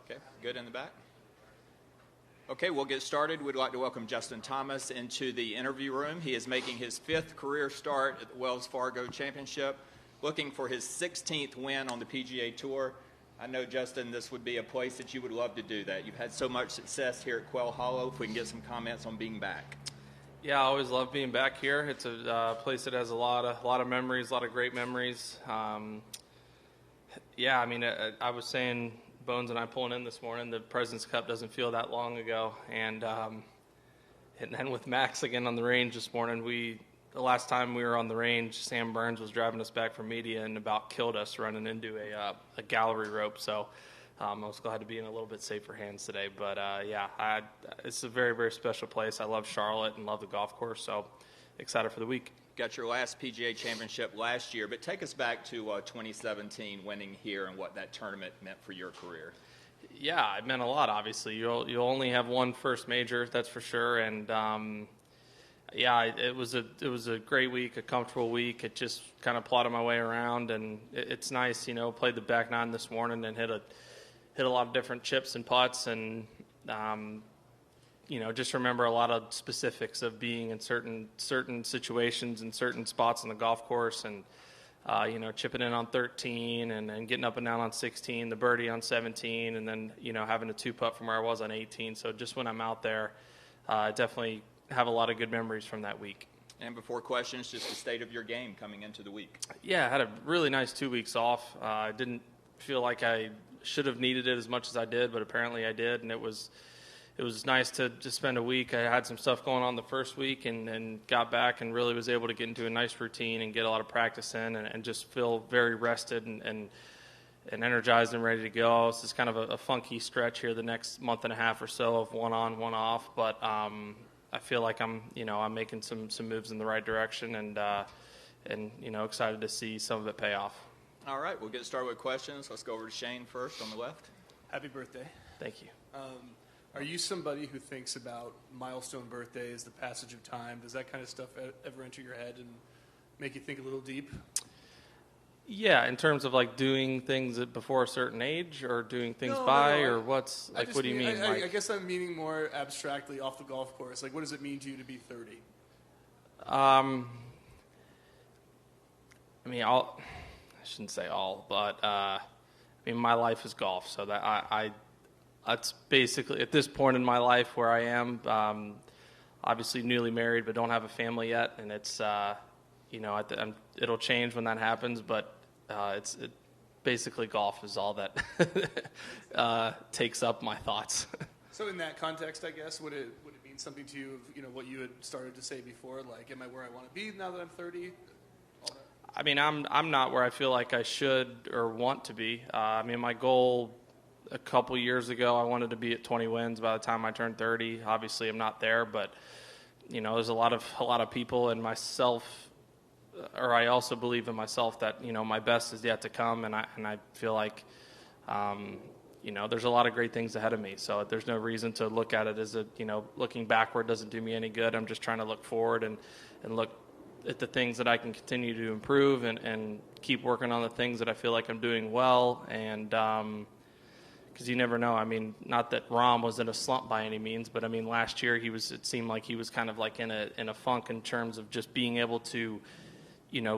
Okay, good in the back. Okay, we'll get started. We'd like to welcome Justin Thomas into the interview room. He is making his 5th career start at the Wells Fargo Championship, looking for his 16th win on the PGA Tour. I know, Justin, this would be a place that you would love to do that. You've had so much success here at Quail Hollow. If we can get some comments on being back. Yeah, I always love being back here. It's a place that has a lot of memories, a lot of great memories. Yeah, I mean, I was saying, Bones and I pulling in this morning, the President's Cup doesn't feel that long ago. And then with Max again on the range this morning, the last time we were on the range, Sam Burns was driving us back from media and about killed us running into a gallery rope. So I was glad to be in a little bit safer hands today. But, yeah, it's a very, very special place. I love Charlotte and love the golf course, so excited for the week. Got your last PGA Championship last year, but take us back to 2017, winning here and what that tournament meant for your career. Yeah, it meant a lot, obviously. You'll only have one first major, that's for sure. And, yeah, it was a great week, a comfortable week. It just kind of plodded my way around, and it's nice, played the back nine this morning and hit a lot of different chips and putts, and just remember a lot of specifics of being in certain situations and certain spots on the golf course, and chipping in on 13 and getting up and down on 16, the birdie on 17, and then having a 2-putt from where I was on 18. So just when I'm out there, I definitely have a lot of good memories from that week. And before questions, just the state of your game coming into the week. Yeah, I had a really nice 2 weeks off. I didn't feel like I should have needed it as much as I did, but apparently I did, and it was nice to just spend a week. I had some stuff going on the first week and got back and really was able to get into a nice routine and get a lot of practice in and just feel very rested and energized and ready to go. This is kind of a funky stretch here the next month and a half or so of one on, one off, but I feel like I'm making some moves in the right direction and excited to see some of it pay off. All right, we'll get started with questions. Let's go over to Shane first on the left. Happy birthday. Thank you. Are you somebody who thinks about milestone birthdays, the passage of time? Does that kind of stuff ever enter your head and make you think a little deep? Yeah, in terms of like doing things before a certain age or doing things No, or what's like, what do you mean? I guess I'm meaning more abstractly off the golf course. Like, what does it mean to you to be 30? I mean, I shouldn't say all, but I mean, my life is golf, so that that's basically at this point in my life where I am. Obviously newly married, but don't have a family yet, and it's it'll change when that happens. But basically golf is all that takes up my thoughts. So in that context, I guess, would it mean something to you? What you had started to say before, like, am I where I want to be now that I'm 30? I mean, I'm not where I feel like I should or want to be. I mean, my goal a couple years ago, I wanted to be at 20 wins by the time I turned 30. Obviously, I'm not there, but there's a lot of people and myself, or I also believe in myself that my best is yet to come, and I feel like there's a lot of great things ahead of me. So there's no reason to look at it as looking backward doesn't do me any good. I'm just trying to look forward and look at the things that I can continue to improve and keep working on the things that I feel like I'm doing well. And because you never know. I mean, not that Rahm was in a slump by any means, but I mean, last year it seemed like he was kind of like in a funk in terms of just being able to,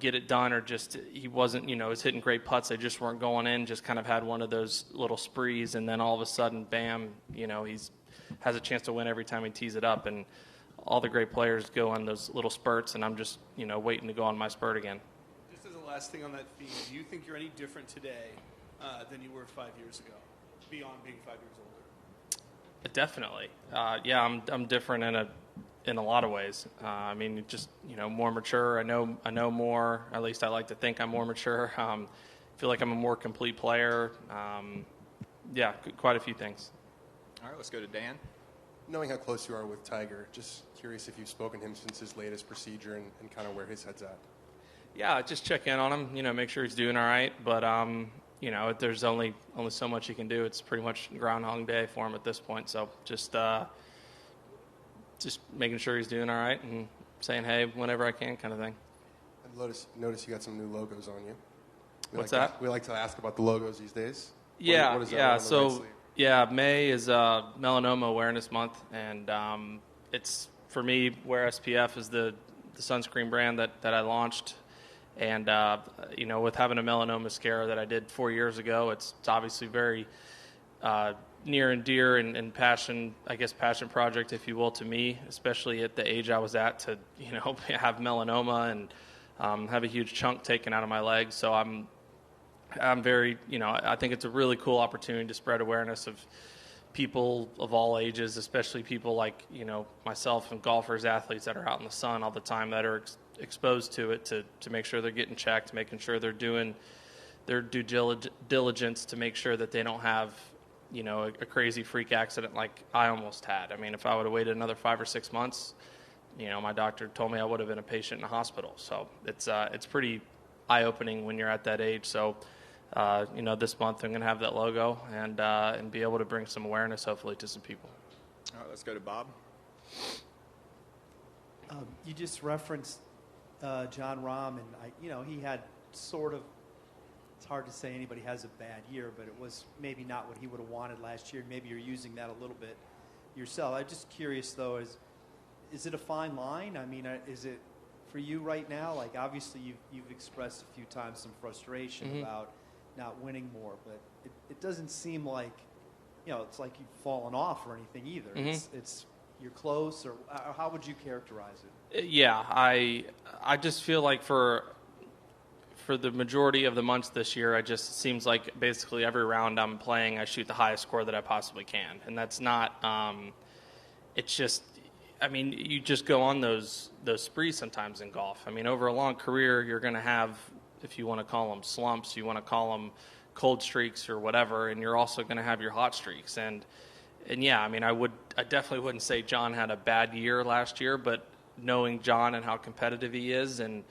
get it done, or just he wasn't, he was hitting great putts, they just weren't going in. Just kind of had one of those little sprees, and then all of a sudden, bam, he's has a chance to win every time he tees it up, and all the great players go on those little spurts, and I'm just, waiting to go on my spurt again. Just as a last thing on that theme, do you think you're any different today than you were 5 years ago, beyond being 5 years older? Definitely. Yeah, I'm different in a lot of ways. I mean, just, more mature. I know more. At least I like to think I'm more mature. I feel like I'm a more complete player. Yeah, quite a few things. All right, let's go to Dan. Knowing how close you are with Tiger, just curious if you've spoken to him since his latest procedure and kind of where his head's at. Yeah, just check in on him, make sure he's doing all right. But, there's only so much you can do. It's pretty much Groundhog Day for him at this point. So just making sure he's doing all right and saying, hey, whenever I can kind of thing. I noticed you got some new logos on you. What's that? We like to ask about the logos these days. Yeah, what is that yeah. on the right So sleeve? Yeah, May is Melanoma Awareness Month, and it's, for me, Wear SPF is the sunscreen brand that I launched. And, with having a melanoma scare that I did 4 years ago, it's obviously very near and dear and passion project, if you will, to me, especially at the age I was at, to, have melanoma and have a huge chunk taken out of my leg. So I'm very, I think it's a really cool opportunity to spread awareness of people of all ages, especially people like, myself and golfers, athletes that are out in the sun all the time that are exposed to it, to make sure they're getting checked, making sure they're doing their due diligence to make sure that they don't have, a crazy freak accident like I almost had. I mean, if I would have waited another 5 or 6 months, my doctor told me I would have been a patient in a hospital. So it's pretty eye-opening when you're at that age. So, this month I'm going to have that logo and be able to bring some awareness, hopefully, to some people. All right, let's go to Bob. You just referenced John Rahm, and he had sort of, it's hard to say anybody has a bad year, but it was maybe not what he would have wanted last year. Maybe you're using that a little bit yourself. I'm just curious, though, is it a fine line? I mean, is it for you right now? Like, obviously, you've expressed a few times some frustration about not winning more, but it doesn't seem like, it's like you've fallen off or anything either. It's you're close, or how would you characterize it? Yeah, I just feel like for the majority of the months this year, it just seems like basically every round I'm playing, I shoot the highest score that I possibly can, and that's not. It's just, I mean, you just go on those sprees sometimes in golf. I mean, over a long career, you're going to have, if you want to call them slumps, you want to call them cold streaks or whatever, and you're also going to have your hot streaks. And yeah, I mean, I definitely wouldn't say John had a bad year last year, but knowing John and how competitive he is and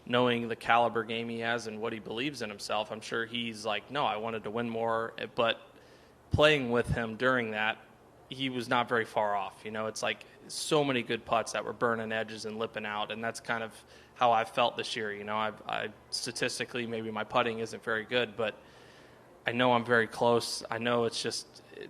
knowing the caliber game he has and what he believes in himself, I'm sure he's like, no, I wanted to win more. But playing with him during that, he was not very far off. It's like so many good putts that were burning edges and lipping out, and that's kind of how I felt this year. I statistically, maybe my putting isn't very good, but I know I'm very close. I know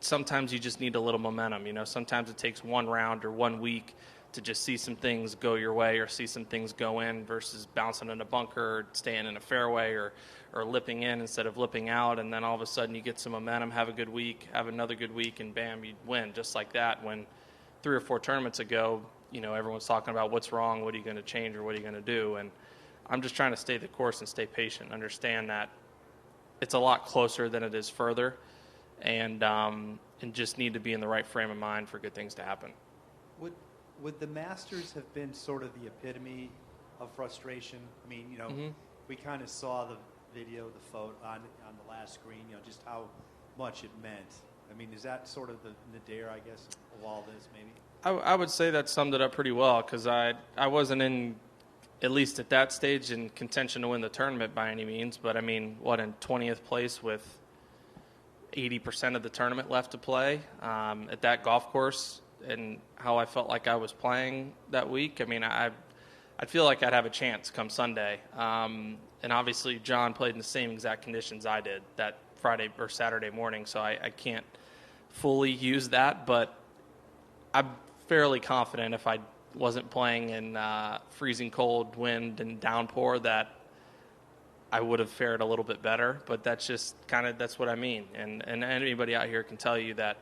sometimes you just need a little momentum. Sometimes it takes one round or 1 week to just see some things go your way or see some things go in versus bouncing in a bunker or staying in a fairway or lipping in instead of lipping out, and then all of a sudden you get some momentum, have a good week, have another good week, and bam, you win just like that. When 3 or 4 tournaments ago, everyone's talking about what's wrong, what are you going to change, or what are you going to do, and I'm just trying to stay the course and stay patient, understand that it's a lot closer than it is further, and just need to be in the right frame of mind for good things to happen. Would the Masters have been sort of the epitome of frustration? I mean, we kind of saw the video, the photo on the last screen, just how much it meant. I mean, is that sort of the nadir, I guess, of all this, maybe? I would say that summed it up pretty well, because I wasn't in, at least at that stage, in contention to win the tournament by any means, but I mean, in 20th place with 80% of the tournament left to play at that golf course, and how I felt like I was playing that week. I mean, I feel like I'd have a chance come Sunday. And obviously John played in the same exact conditions I did that Friday or Saturday morning, so I can't fully use that, but I'm fairly confident if I wasn't playing in freezing cold wind and downpour that I would have fared a little bit better. But that's just that's what I mean. And anybody out here can tell you that,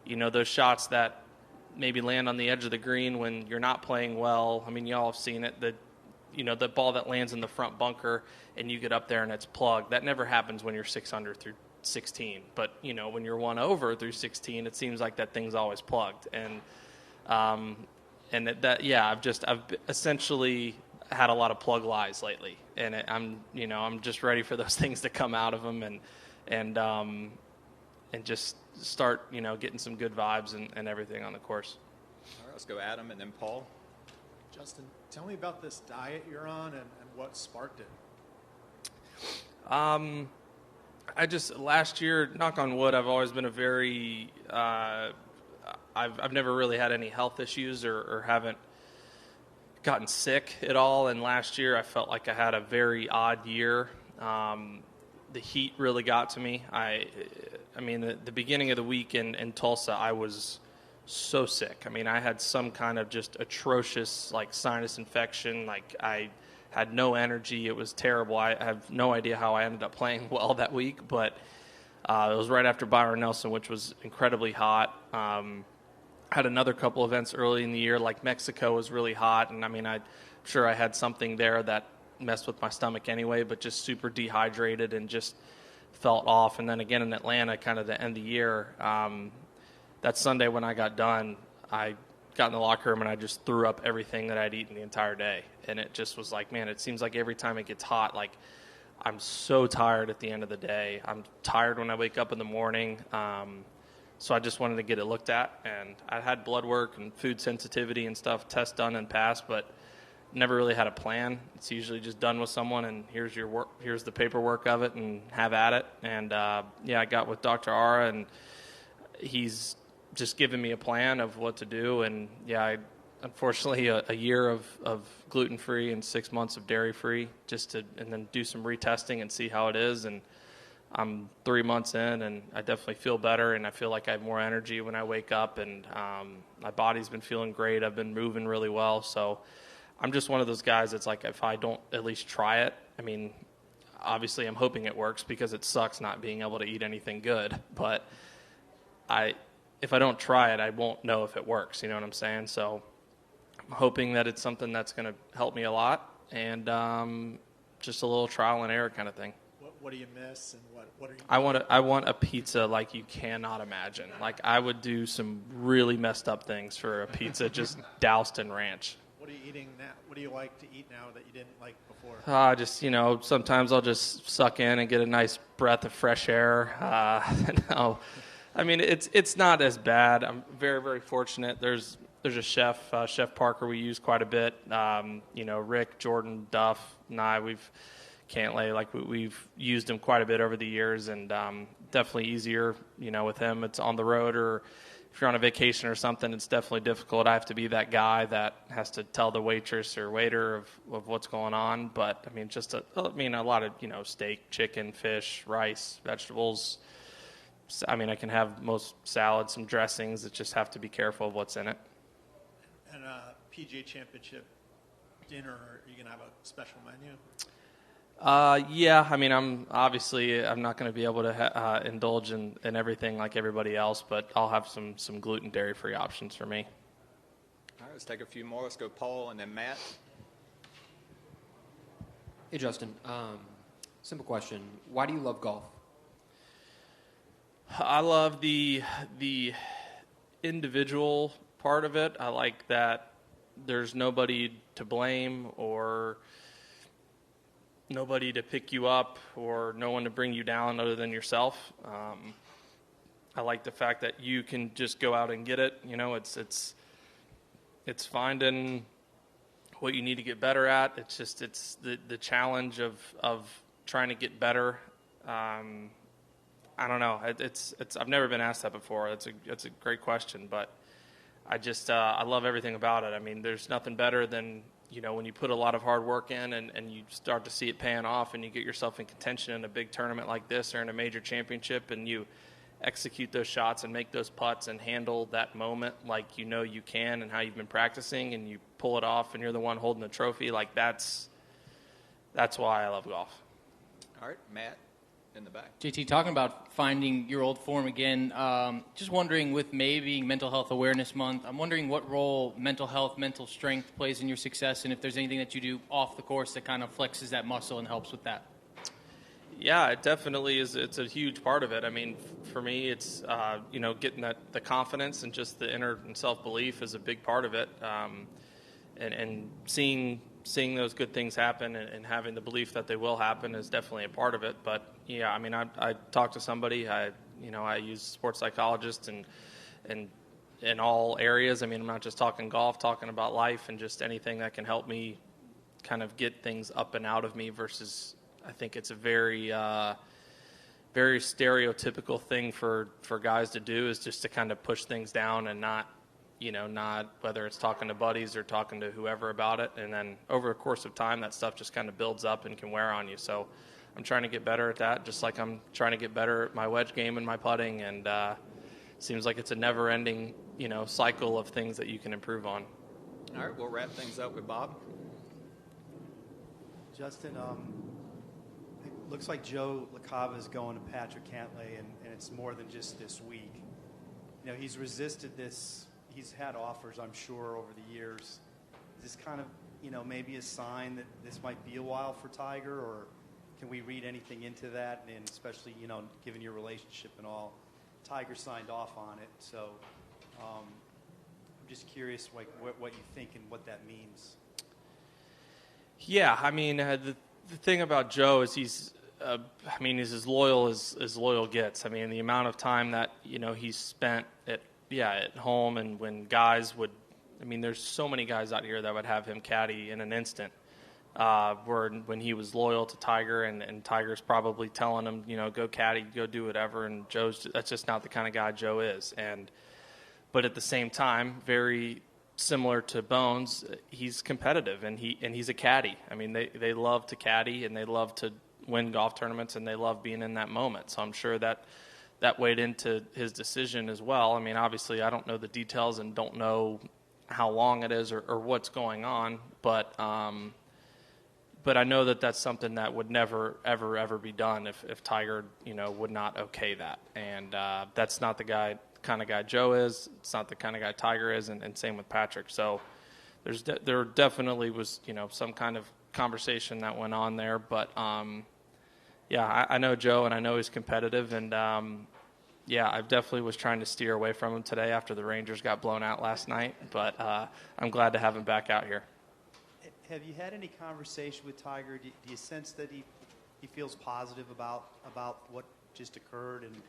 those shots that maybe land on the edge of the green when you're not playing well. I mean, y'all have seen it. The ball that lands in the front bunker and you get up there and it's plugged. That never happens when you're 6 under through 16. But, when you're 1 over through 16, it seems like that thing's always plugged. And I've essentially had a lot of plug lies lately. And I'm just ready for those things to come out of them and just start, getting some good vibes and everything on the course. All right, let's go Adam and then Paul. Justin, tell me about this diet you're on and what sparked it. Last year, knock on wood, I've always been a very, I've never really had any health issues or haven't gotten sick at all. And last year I felt like I had a very odd year. The heat really got to me. I mean, the beginning of the week in Tulsa, I was so sick. I mean, I had some kind of just atrocious, like, sinus infection. Like, I had no energy. It was terrible. I have no idea how I ended up playing well that week, but it was right after Byron Nelson, which was incredibly hot. Had another couple events early in the year, like Mexico was really hot, and I mean, I'm sure I had something there that messed with my stomach anyway, but just super dehydrated and just felt off. And then again in Atlanta, kind of the end of the year, that Sunday when I got done, I got in the locker room and I just threw up everything that I'd eaten the entire day. And it just was like, man, it seems like every time it gets hot, like, I'm so tired at the end of the day. I'm tired when I wake up in the morning. So I just wanted to get it looked at. And I had blood work and food sensitivity and stuff, tests done and passed, but never really had a plan. It's usually just done with someone, and here's your work, here's the paperwork of it, and have at it. And yeah, I got with Dr. Ara, and he's just given me a plan of what to do. And yeah, unfortunately, a year of gluten-free and 6 months of dairy-free, and then do some retesting and see how it is. And I'm 3 months in, and I definitely feel better, and I feel like I have more energy when I wake up, and my body's been feeling great. I've been moving really well, so I'm just one of those guys that's like, if I don't at least try it, I mean, obviously I'm hoping it works because it sucks not being able to eat anything good, but if I don't try it, I won't know if it works, you know what I'm saying? So I'm hoping that it's something that's going to help me a lot, and just a little trial and error kind of thing. What do you miss, and what are you? I want a pizza like you cannot imagine. Like, I would do some really messed up things for a pizza just doused in ranch. What are you eating now? What do you like to eat now that you didn't like before? Just, sometimes I'll just suck in and get a nice breath of fresh air. No, I mean, it's not as bad. I'm very, very fortunate. There's a chef, Chef Parker, we use quite a bit. Rick, Jordan, Duff, and I, we've used him quite a bit over the years, and definitely easier, with him. It's on the road, or if you're on a vacation or something, it's definitely difficult. I have to be that guy that has to tell the waitress or waiter of what's going on. But I mean, a lot of, steak, chicken, fish, rice, vegetables. I mean, I can have most salads, some dressings. That just have to be careful of what's in it. And PGA Championship dinner, are you going to have a special menu? Yeah, I mean, I'm not going to be able to indulge in everything like everybody else, but I'll have some gluten, dairy-free options for me. All right, let's take a few more. Let's go Paul and then Matt. Hey, Justin. Simple question. Why do you love golf? I love the individual part of it. I like that there's nobody to blame or nobody to pick you up or no one to bring you down other than yourself. I like the fact that you can just go out and get it. It's finding what you need to get better at. It's the challenge of trying to get better. I don't know. I've never been asked that before. It's a great question, but I love everything about it. I mean, there's nothing better than when you put a lot of hard work in and you start to see it paying off and you get yourself in contention in a big tournament like this or in a major championship and you execute those shots and make those putts and handle that moment like you can and how you've been practicing and you pull it off and you're the one holding the trophy. Like, that's why I love golf. All right, Matt in the back. JT, talking about finding your old form again, just wondering, with May being Mental Health Awareness Month, I'm wondering what role mental health, mental strength plays in your success, and if there's anything that you do off the course that kind of flexes that muscle and helps with that. Yeah, it definitely is. It's a huge part of it. I mean, for me, it's, getting the confidence and just the inner and self-belief is a big part of it. And seeing those good things happen and having the belief that they will happen is definitely a part of it. But yeah, I mean, I talk to somebody. I use sports psychologists and in all areas. I mean, I'm not just talking golf, talking about life and just anything that can help me kind of get things up and out of me. Versus, I think it's a very very stereotypical thing for guys to do is just to kind of push things down and not whether it's talking to buddies or talking to whoever about it. And then over the course of time, that stuff just kind of builds up and can wear on you. So I'm trying to get better at that, just like I'm trying to get better at my wedge game and my putting. And seems like it's a never-ending, cycle of things that you can improve on. All right, we'll wrap things up with Bob. Justin, it looks like Joe LaCava is going to Patrick Cantlay, and it's more than just this week. He's resisted this. He's had offers, I'm sure, over the years. Is this kind of, maybe a sign that this might be a while for Tiger, or can we read anything into that? And especially, given your relationship and all, Tiger signed off on it. So I'm just curious, like, what you think and what that means. Yeah, I mean, the thing about Joe is he's as loyal as loyal gets. I mean, the amount of time that, he's spent at home, and when guys would, there's so many guys out here that would have him caddy in an instant. When he was loyal to Tiger, and Tiger's probably telling him, go caddy, go do whatever, and that's just not the kind of guy Joe is. But at the same time, very similar to Bones, he's competitive, and he's a caddy. They love to caddy, and they love to win golf tournaments, and they love being in that moment. So I'm sure that weighed into his decision as well. Obviously, I don't know the details and don't know how long it is or what's going on, but I know that that's something that would never, ever be done if Tiger, would not okay that. And that's not the kind of guy Joe is. It's not the kind of guy Tiger is, and same with Patrick. So there definitely was, some kind of conversation that went on there. But, I know Joe, and I know he's competitive. And, I definitely was trying to steer away from him today after the Rangers got blown out last night. But I'm glad to have him back out here. Have you had any conversation with Tiger? Do you sense that he feels positive about what just occurred, and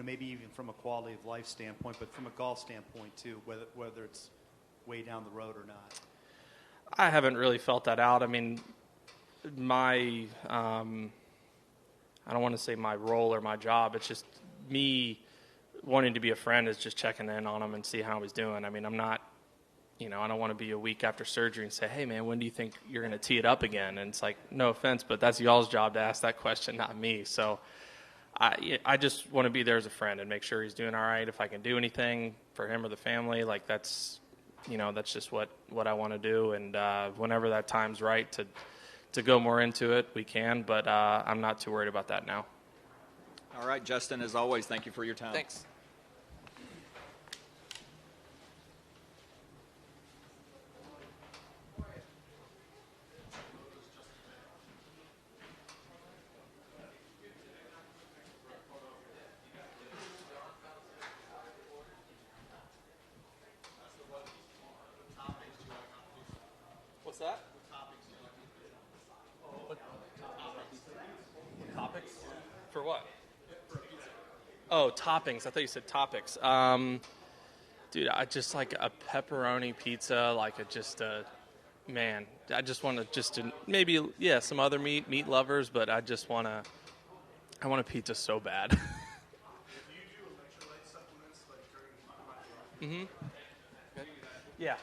maybe even from a quality of life standpoint, but from a golf standpoint too, whether it's way down the road or not? I haven't really felt that out. I don't want to say my role or my job. It's just me wanting to be a friend is just checking in on him and see how he's doing. I'm not. I don't want to be a week after surgery and say, hey, man, when do you think you're going to tee it up again? And it's like, no offense, but that's y'all's job to ask that question, not me. So I just want to be there as a friend and make sure he's doing all right. If I can do anything for him or the family, that's just what I want to do. And whenever that time's right to go more into it, we can. But I'm not too worried about that now. All right, Justin, as always, thank you for your time. Thanks. What's that? Topics? For what? Oh, toppings. I thought you said topics. Dude, I just like a pepperoni pizza, man, I just want to maybe, some other meat lovers, but I want a pizza so bad. Do you do electrolyte supplements like during Mm-hmm. Yeah.